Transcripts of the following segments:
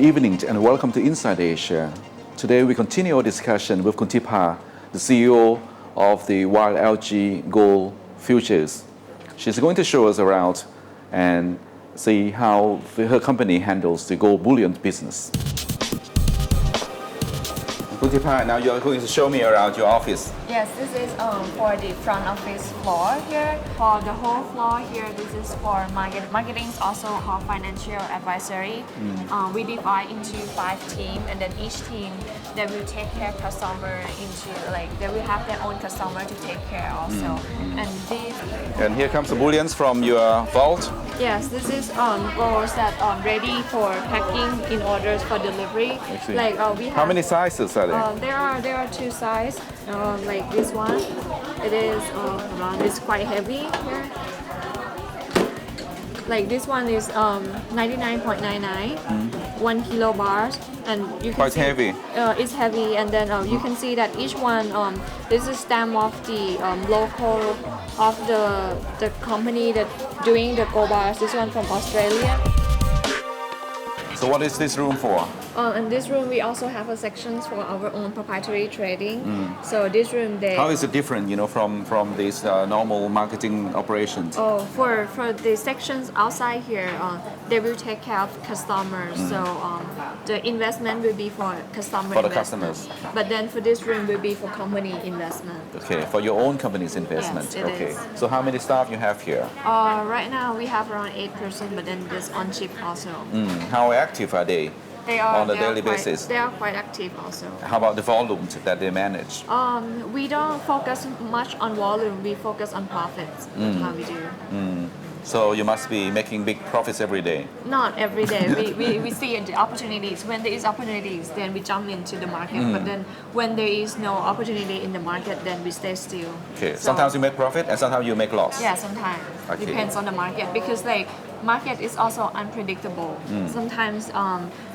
evening and welcome to Inside Asia. Today we continue our discussion with Kun Tipa, the CEO of the YLG Gold Futures. She's going to show us around and see how her company handles the gold bullion business. Kun Tipa, now you're going to show me around your office. Yes, this is for the front office floor here. For the whole floor here, this is for marketing. Marketing is also called financial advisory. We divide into 5 teams, and then each team they will take care of customer into they will have their own customer to take care also. And here comes the bullions from your vault. Yes, this is golds that ready for packing in orders for delivery. We have. How many sizes are there? There are 2 sizes. Like this one, it is it's quite heavy here. Like this one is 99.99, 1 kilo bars, and you can quite see, heavy. It's heavy, and then you can see that each one this is stamp of the local of the company that doing the gold bars. This one from Australia. So what is this room for? In this room, we also have a sections for our own proprietary trading. So this room, How is it different, from these normal marketing operations? Oh, for the sections outside here, they will take care of customers. So the investment will be for customer. For the customers. But then for this room will be for company investment. Okay, for your own company's investment. Yes, it okay. is. So how many staff you have here? Right now we have around 8 persons, but then there's on shift also. How active are they? They are on a daily basis? They are quite active also. How about the volume that they manage? We don't focus much on volume. We focus on profits. How we do. So you must be making big profits every day. Not every day. we see the opportunities. When there is opportunities, then we jump into the market. But then when there is no opportunity in the market, then we stay still. Okay. Sometimes you make profit and sometimes you make loss. Yeah, sometimes. Okay. Depends on the market because market is also unpredictable. Sometimes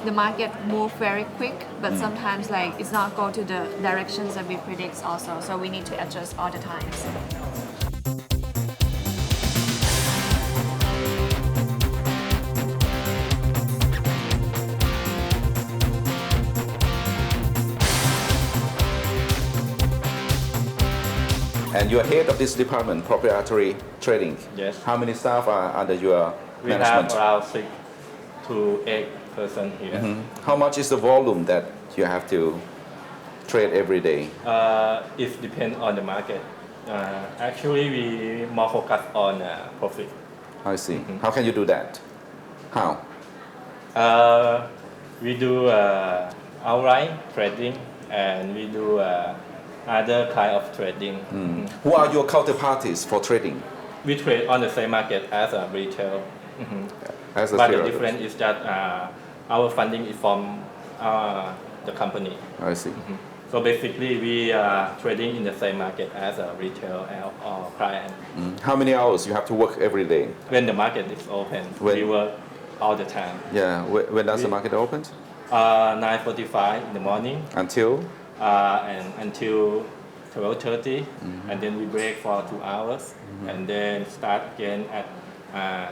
the market move very quick, but sometimes it's not go to the directions that we predict also. So we need to adjust all the times. And you're head of this department, proprietary trading. Yes. How many staff are under your We management? have around 6 to 8 person here. How much is the volume that you have to trade every day? It depends on the market. Actually, we more focus on profit. I see. How can you do that? How? We do outright trading and we do other kind of trading. Who are your counterparties for trading? We trade on the same market as a retail. As a But the trader? difference is that our funding is from the company. I see. So basically, we are trading in the same market as a retail or client. How many hours you have to work every day? When the market is open, we work all the time. Yeah. When does the market open? 9:45 in the morning Until? and until 12:30, and then we break for 2 hours, and then start again at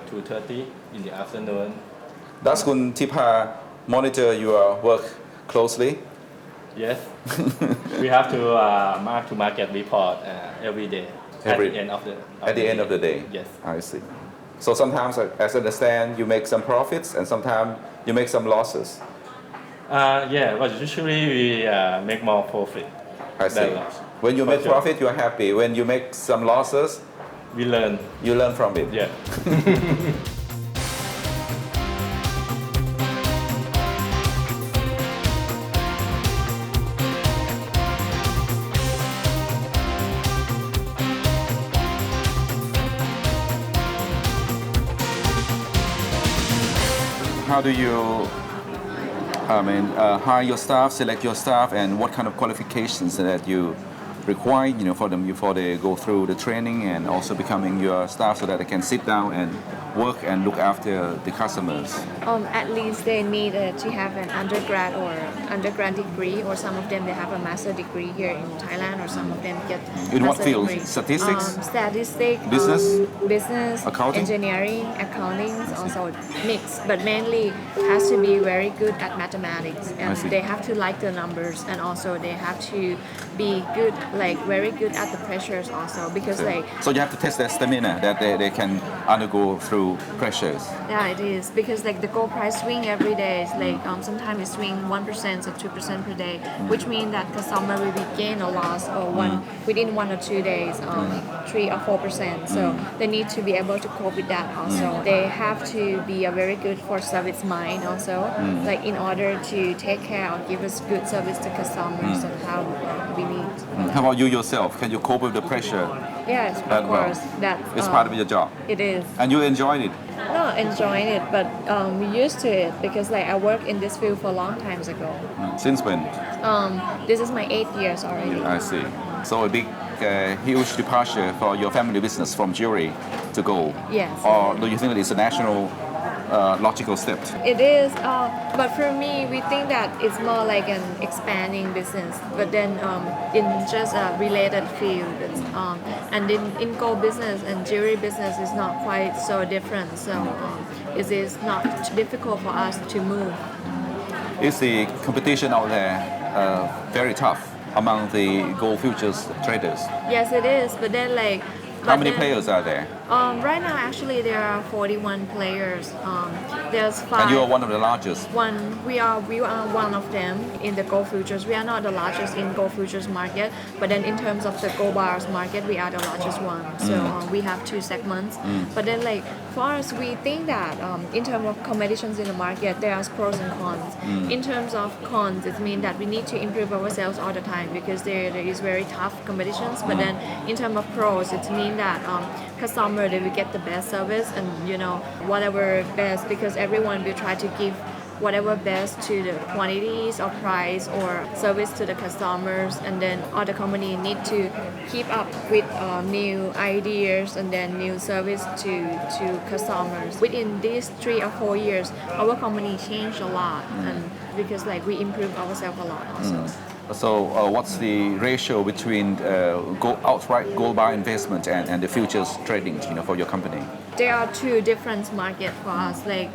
2:30 in the afternoon. Does Kun Tipa monitor your work closely? Yes, we have to mark-to-market report every day at the end of the day. Yes. I see. So sometimes, as I understand, you make some profits and sometimes you make some losses. Yeah, but usually we make more profit I see. than loss. When you For make sure. profit, you are happy. When you make some losses, We learn. you learn from it. Yeah. How do you hire your staff, select your staff, and what kind of qualifications that you required, for them before they go through the training and also becoming your staff so that they can sit down and work and look after the customers? At least they need to have an undergrad degree, or some of them they have a master degree here in Thailand, or some of them get In what master field? degree. Statistics? Statistics, Business? Accounting? engineering, accounting, also mixed, but mainly has to be very good at mathematics, I and see. they have to like the numbers, and also they have to be good, like very good at the pressures also, because like So you have to test their stamina that they can undergo through pressures. yeah, it is, because like the gold price swing every day. It's like sometimes it swing 1% or 2% per day, which means that customer will be gain or loss or within 1 or 2 days, 3 or 4%. So they need to be able to cope with that also. They have to be a very good for service mind also, like in order to take care or give us good service to customers and how we need. How about you yourself? Can you cope with the pressure? Yes, That of well. course. That It's part of your job. it is. And you enjoyed it? Not enjoying it, but we used to it, because like I worked in this field for a long times ago. Since when? This is my 8 years already. I see. So a big, huge departure for your family business from jewelry to gold. Yes. Or do you think that it's a national logical step? It is, but for me, we think that it's more like an expanding business, but then in just a related field. And in gold business and jewelry business is not quite so different, so it is not difficult for us to move. Is the competition out there very tough among the gold futures traders? Yes, it is, but then like... How many players are there? Right now, actually, there are 41 players. There's 5. And you are one of the largest. We are one of them in the gold futures. We are not the largest in gold futures market, but then in terms of the gold bars market, we are the largest one. So we have 2 segments. But then like for us, we think that in terms of competitions in the market, there are pros and cons. In terms of cons, it means that we need to improve ourselves all the time, because there is very tough competitions. But then in terms of pros, it means that customer, they will get the best service and whatever best, because everyone will try to give whatever best to the quantities or price or service to the customers, and then other company need to keep up with new ideas and then new service to customers. Within these 3 or 4 years, our company changed a lot, and because like we improved ourselves a lot also. So what's the ratio between outright gold bar investment and the futures trading for your company? There are 2 different markets for us. Like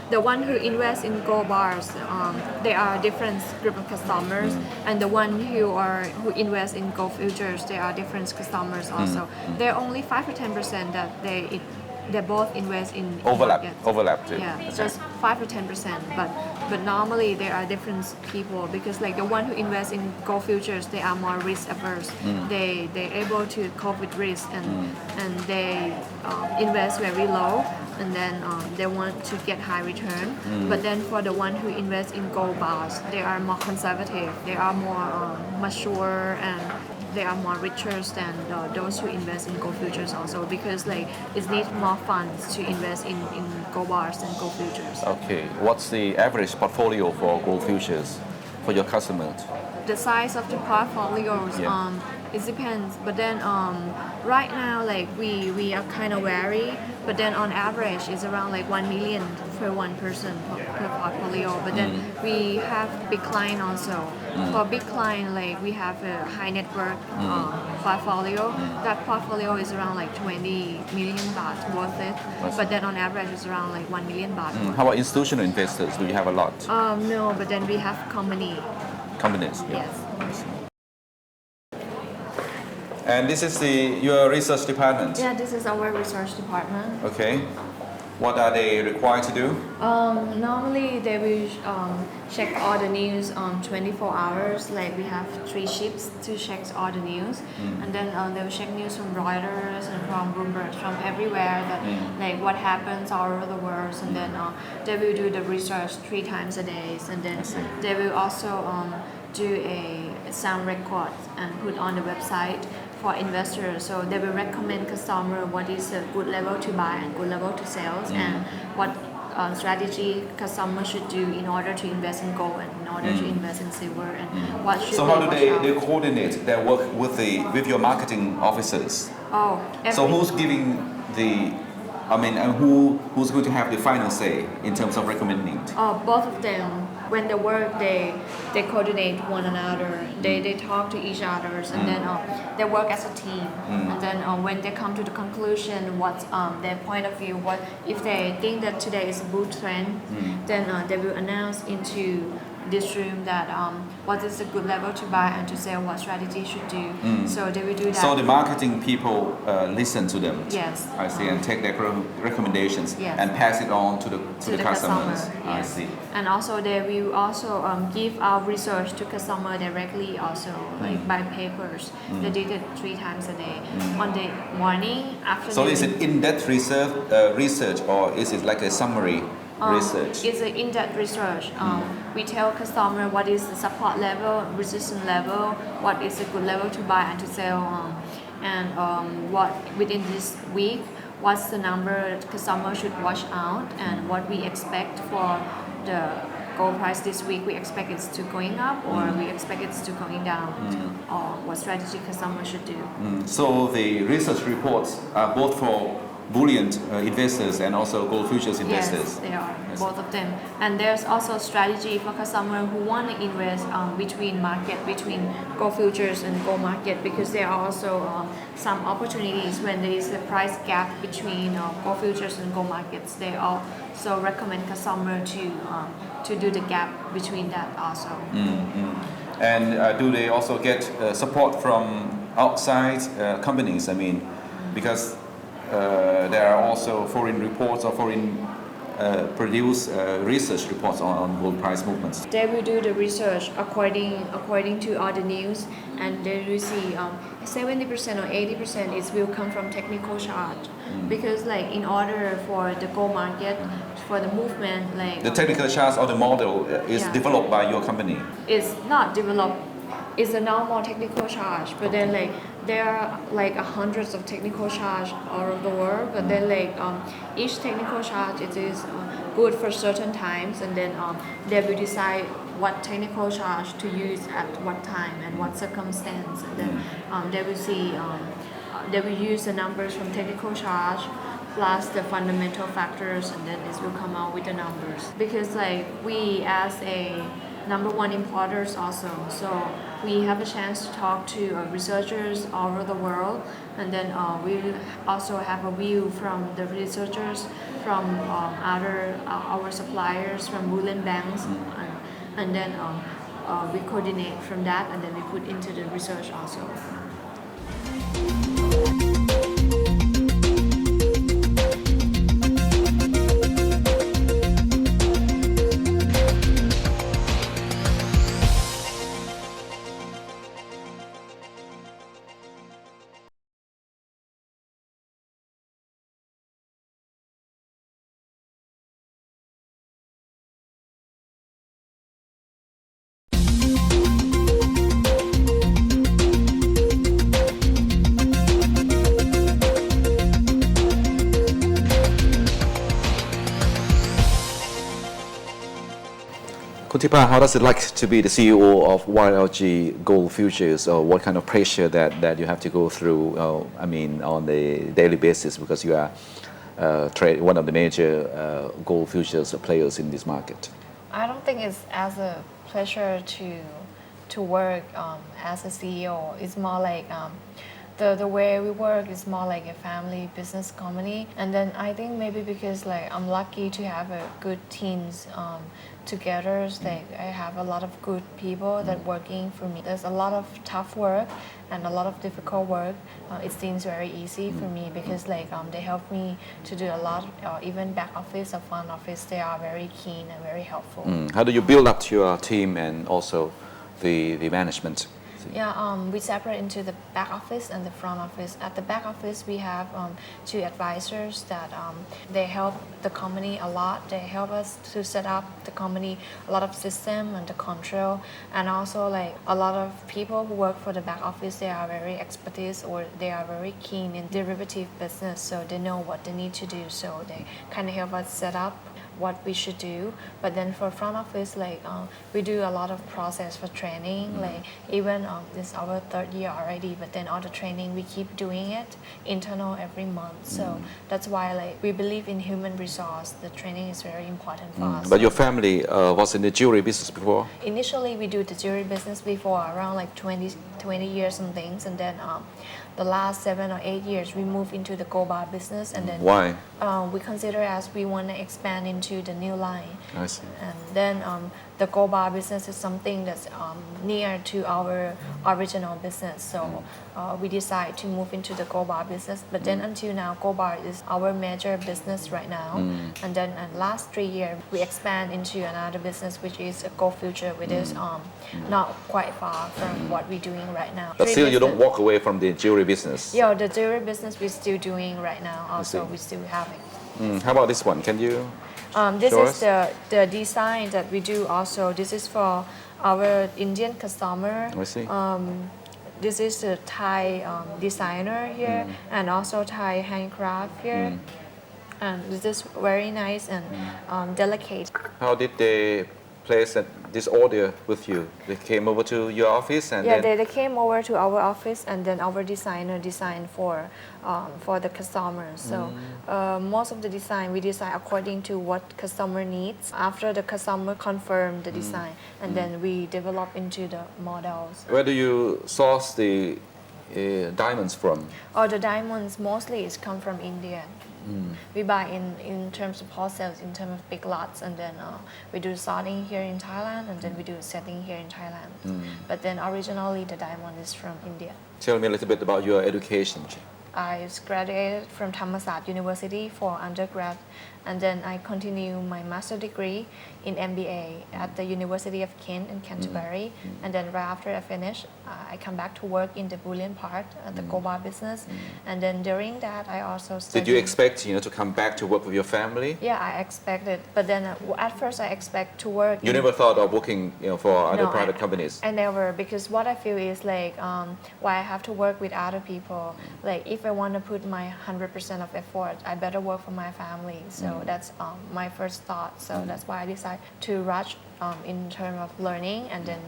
the one who invests in gold bars, they are different group of customers, and the one who invest in gold futures, they are different customers also. There are only 5 or 10% that they both invest in Overlap too. Yeah, just 5 or 10%. But normally there are different people, because like the one who invests in gold futures, they are more risk averse. They're able to cope with risk, and they invest very low, and then they want to get high return. But then for the one who invests in gold bars, they are more conservative. They are more mature, and they are more richer than those who invest in gold futures also, because like it needs more funds to invest in gold bars and gold futures. Okay. What's the average portfolio for gold futures for your customers? The size of the portfolios, it depends. But then right now, like we are kind of vary. But then on average, it's around like 1 million for one person per portfolio. But then we have big client also. For big client, like we have a high net worth portfolio. That portfolio is around like 20 million baht worth it. But then on average, it's around like 1 million baht. How about institutional investors? Do you have a lot? No, but then we have companies. Yeah. Yes. And this is your research department. Yeah, this is our research department. Okay. What are they required to do? Normally they will check all the news on 24 hours. Like we have 3 ships to check all the news, and then they will check news from Reuters and from Bloomberg, from everywhere, that like what happens all over the world, and then they will do the research 3 times a day, and then they will also do a sound record and put on the website for investors. So they will recommend customer what is a good level to buy and good level to sell, and what strategy customer should do in order to invest in gold and in order to invest in silver and what should So they how do watch they out. coordinate their work with your marketing officers? Oh, So every- who's giving and who's going to have the final say in terms of recommending? Both of them, when they work, they coordinate one another. They talk to each other, and then they work as a team. And then when they come to the conclusion, what's their point of view, what if they think that today is a bull trend, then they will announce into this room that what is a good level to buy and to sell, what strategy should do. So they will do that. So the marketing people listen to them. Yes. I see, and take their recommendations Yes. and pass it on to the customers. Customer, I yes. see. And also they will also give our research to customer directly also, like by papers. They did it 3 times a day. On the morning, afternoon. So is it in-depth research or is it like a summary research? It's an in-depth research. We tell customer what is the support level, resistance level, what is a good level to buy and to sell, and what within this week, what's the number customer should watch out, and what we expect for the gold price this week. We expect it's to going up, or we expect it's to going down, or what strategy customer should do. So the research reports are both for bullion investors and also gold futures investors. Yes, they are, both of them. And there's also strategy for customer who want to invest between gold futures and gold market, because there are also some opportunities when there is a price gap between gold futures and gold markets. They also recommend customer to do the gap between that also. And do they also get support from outside companies? I mean, because there are also foreign reports or foreign produced research reports on gold price movements. They will do the research according to all the news, and they will see 70% or 80% will come from technical chart, because like in order for the gold market, for the movement, like The technical charts or the model is Yeah. developed by your company. it's not developed. It's a normal technical charge, but then like there are like hundreds of technical charge all over the world. But then like each technical charge it is good for certain times, and then they will decide what technical charge to use at what time and what circumstance, and then they will see they will use the numbers from technical charge plus the fundamental factors, and then this will come out with the numbers. Because like we as a number one importers also, so we have a chance to talk to researchers all over the world, and then we also have a view from the researchers, from our suppliers, from bullion banks, and then we coordinate from that, and then we put into the research also. Tipa, how does it like to be the CEO of YLG Gold Futures, or what kind of pressure that you have to go through, on the daily basis, because you are one of the major gold futures players in this market? I don't think it's as a pleasure to work as a CEO. It's more like the way we work is more like a family business company. And then I think maybe because like I'm lucky to have a good teams together. Like I have a lot of good people that working for me. There's a lot of tough work and a lot of difficult work. It seems very easy for me because like they help me to do a lot. Even back office or front office, they are very keen and very helpful. How do you build up your team and also the management? Yeah, we separate into the back office and the front office. At the back office, we have 2 advisors that they help the company a lot. They help us to set up the company, a lot of system and the control, and also like a lot of people who work for the back office. They are very expertise or they are very keen in derivative business, so they know what they need to do. So they kind of help us set up what we should do. But then for front office, like we do a lot of process for training. Like even this is our third year already, but then all the training we keep doing it internal every month. So that's why like we believe in human resource. The training is very important for us. But your family was in the jewelry business before? Initially, we do the jewelry business before around like 20 years and things, and then the last 7 or 8 years we moved into the gold bar business, and then Why? we consider as we want to expand into the new line. I see. And then the gold bar business is something that's near to our original business, so we decide to move into the gold bar business. But then until now, gold bar is our major business right now. And then in last 3 years we expand into another business, which is a gold future, which is not quite far from what we're doing right now. But still, you don't walk away from the jewelry business. Yeah, the jewelry business we're still doing right now. Also, we still have it. How about this one? Can you? This Show is the design that we do also. This is for our Indian customer. I see. This is the Thai designer here, and also Thai handcraft here. And this is very nice and delicate. How did they place this order with you? They came over to your office and Yeah, then they came over to our office, and then our designer designed for the customers. So most of the design we design according to what customer needs. After the customer confirmed the design, and then we develop into the models. where do you source the diamonds from? Or the diamonds mostly is come from India. We buy in terms of wholesale, in terms of big lots, and then we do sorting here in Thailand, and then we do setting here in Thailand. But then originally the diamond is from India. Tell me a little bit about your education. I graduated from Thammasat University for undergrad, and then I continue my master degree in MBA at the University of Kent in Canterbury. And then right after I finish, I come back to work in the bullion part, the gold bar business. And then during that, I also studied. Did you expect to come back to work with your family? Yeah, I expected, but then at first I expect to work. You never thought of working for other No, private companies? I never, because what I feel is like why I have to work with other people. Like if I want to put my 100% of effort, I better work for my family. So that's my first thought. So that's why I decided to rush in terms of learning, and then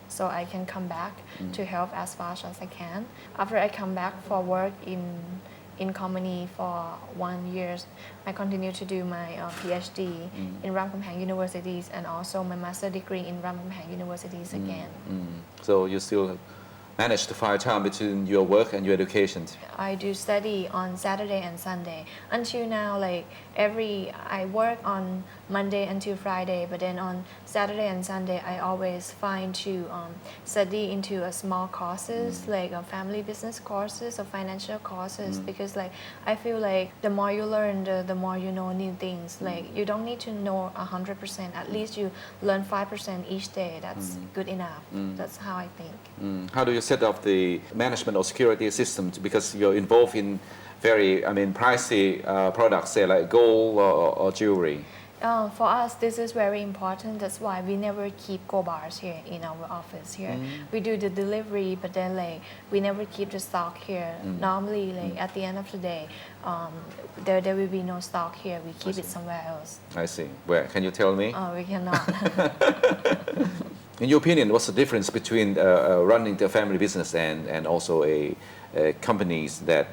so I can come back to help as fast as I can. After I come back for work in company for 1 year, I continue to do my PhD in Ramkhamhaeng universities, and also my master degree in Ramkhamhaeng universities again. So you still manage to find time between your work and your education? I do study on Saturday and Sunday. Until now, like I work on Monday until Friday, but then on Saturday and Sunday, I always find to study into a small courses, like family business courses or financial courses, because like I feel like the more you learn, the more you know new things. Like you don't need to know 100%. At least you learn 5% each day. That's good enough. That's how I think. How do you set up the management or security systems, because you're involved in very, pricey products, say like gold or jewelry? For us, this is very important. That's why we never keep gold bars here in our office here. We do the delivery, but then like we never keep the stock here. Normally, like at the end of the day, there will be no stock here. We keep it somewhere else. I see. Where? Can you tell me? We cannot. In your opinion, what's the difference between running the family business and also a companies that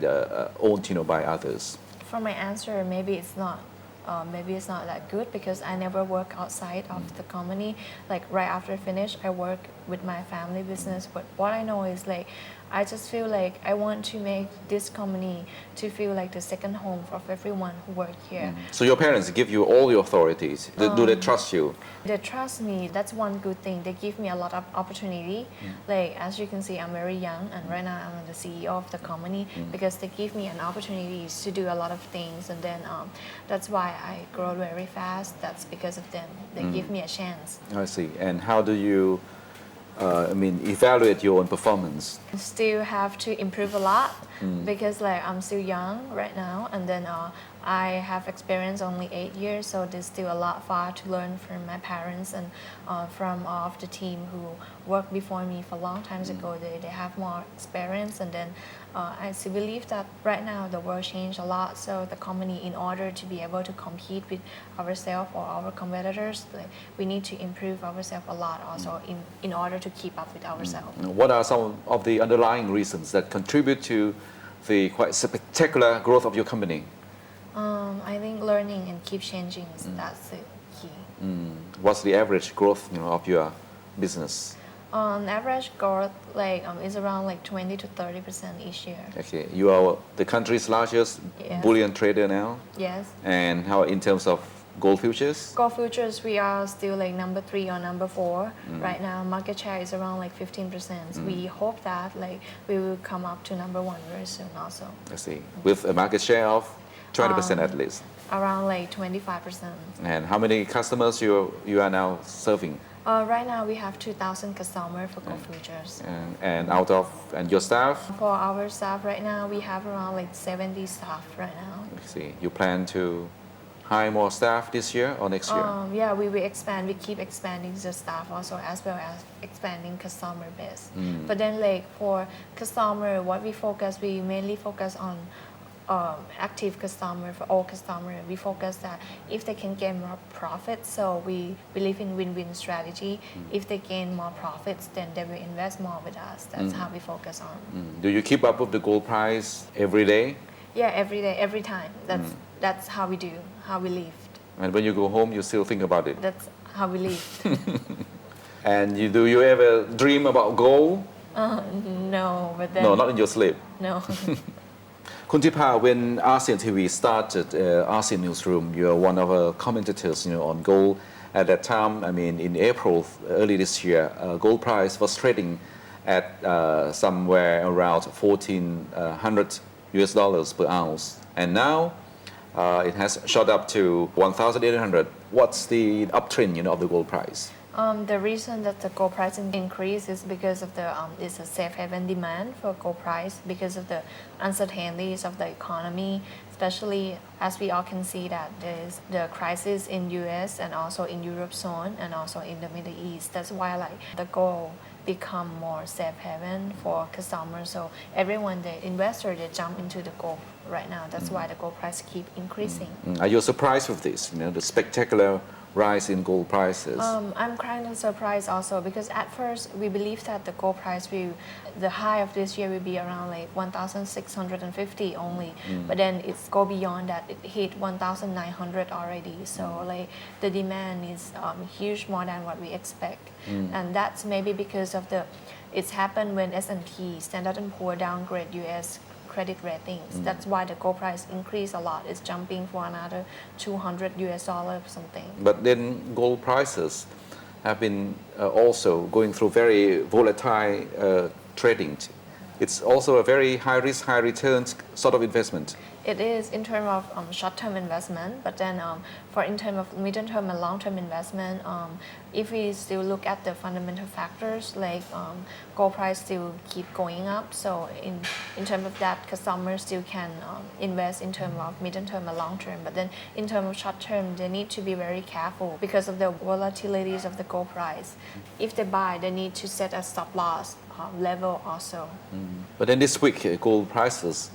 owned by others? For my answer, maybe it's not that good, because I never work outside of the company. Like right after I finish, I work with my family business. But what I know is like I just feel like I want to make this company to feel like the second home of everyone who work here. So your parents give you all the authorities. Do they trust you? They trust me. That's one good thing. They give me a lot of opportunity. Like as you can see, I'm very young, and right now I'm the CEO of the company, because they give me an opportunity to do a lot of things, and then that's why I grow very fast. That's because of them. They give me a chance. I see. And how do you evaluate your own performance? Still have to improve a lot, because like I'm still young right now, and then I have experience only 8 years, so there's still a lot far to learn from my parents and from all of the team who worked before me for long times ago. They have more experience, and then I still believe that right now the world changed a lot. So the company, in order to be able to compete with ourselves or our competitors, like, we need to improve ourselves a lot also in order to keep up with ourselves. What are some of the underlying reasons that contribute to the quite spectacular growth of your company? I think learning and keep changing that's the key. What's the average growth, of your business? On average growth is around 20 to 30% each year. Okay, you are the country's largest Yes. bullion trader now. Yes. And how in terms of gold futures? Gold futures, we are still number 3 or number 4 right now. Market share is around 15%. We hope that we will come up to number 1 very soon also. I see. With a market share of 20% at least. Around 25%. And how many customers you are now serving? Right now we have 2,000 customers for gold futures. And your staff? For our staff right now, we have around 70 staff right now. I see. You plan to hire more staff this year or next year? Yeah, we will expand. We keep expanding the staff also, as well as expanding customer base. But then for customer, we mainly focus on active customer. For all customer, we focus that if they can gain more profits, so we believe in win-win strategy. If they gain more profits, then they will invest more with us. That's how we focus on. Do you keep up with the gold price every day? Yeah, every day, every time. That's how we do, how we live. And when you go home, you still think about it? That's how we live. And do you ever dream about gold? No, but then... No, not in your sleep. No. Khun Tipa, when ASEAN TV started ASEAN Newsroom, you are one of our commentators on gold. At that time, in April early this year, gold price was trading at somewhere around $1,400 per ounce. And now it has shot up to 1,800. What's the uptrend of the gold price? The reason that the gold price increased is because of it's a safe haven demand for gold price because of the uncertainties of the economy, especially as we all can see that there's the crisis in US and also in Europe zone and also in the Middle East. That's why the gold become more safe haven for customers. So everyone, the investor, they jump into the gold right now. That's why the gold price keep increasing. Are you surprised with this? The spectacular rise in gold prices? I'm kind of surprised also because at first we believe that the gold price the high of this year will be around 1,650 only, but then it's go beyond that. It hit 1,900 already. So the demand is huge, more than what we expect, and that's maybe because of it's happened when S&P Standard & Poor downgrade US credit ratings. That's why the gold price increased a lot. It's jumping for another $200 or something. But then gold prices have been also going through very volatile trading. It's also a very high risk, high return sort of investment. It is in terms of short-term investment, but then in terms of medium-term and long-term investment, if we still look at the fundamental factors, gold price still keep going up. So in terms of that, customers still can invest in terms of medium-term and long-term. But then in terms of short-term, they need to be very careful because of the volatilities of the gold price. If they buy, they need to set a stop loss level also. But then this week, gold prices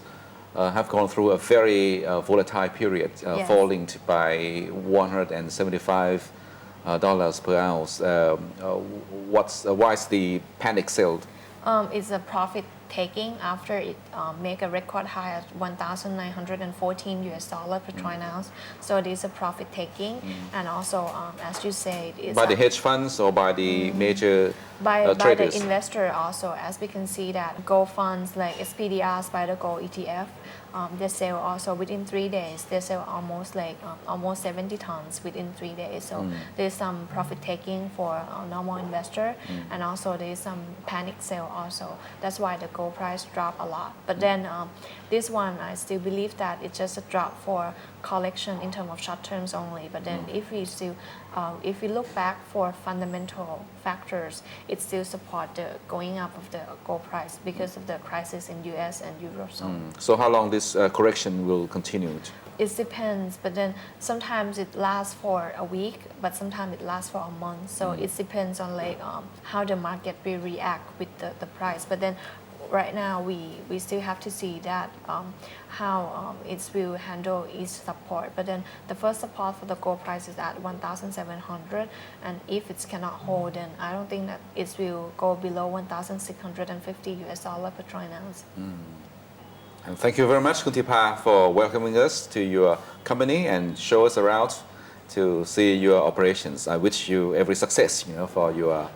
have gone through a very volatile period, Yes. falling by $175 per ounce. Why is the panic sold? It's a profit taking after it make a record high at $1,914 per troy ounce. So it is a profit taking, and also as you said, it's By the hedge funds or by the major by traders? the investor also, as we can see that gold funds like SPDR, Spider Gold ETF, they sell also within 3 days. They sell almost 70 tons within 3 days. So there's some profit taking for a normal investor, and also there's some panic sale also. That's why the gold gold price drop a lot. But then this one, I still believe that it's just a drop for collection in terms of short terms only. But then if we look back for fundamental factors, it still support the going up of the gold price because of the crisis in US and Eurozone. So how long this correction will continue? It depends, but then sometimes it lasts for a week, but sometimes it lasts for a month. So it depends on like how the market will react with the price. But then right now we still have to see that how it will handle each support. But then the first support for the gold price is at 1,700, and if it cannot hold, then I don't think that it will go below 1,650 US dollar per troy ounce. And thank you very much, Tipa, for welcoming us to your company and show us around to see your operations. I wish you every success, for your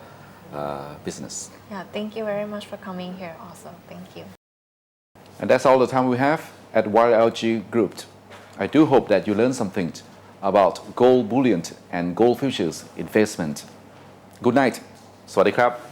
business. Yeah, thank you very much for coming here also. Thank you. And that's all the time we have at YLG Group. I do hope that you learned something about gold bullion and gold futures investment. Good night. สวัสดีครับ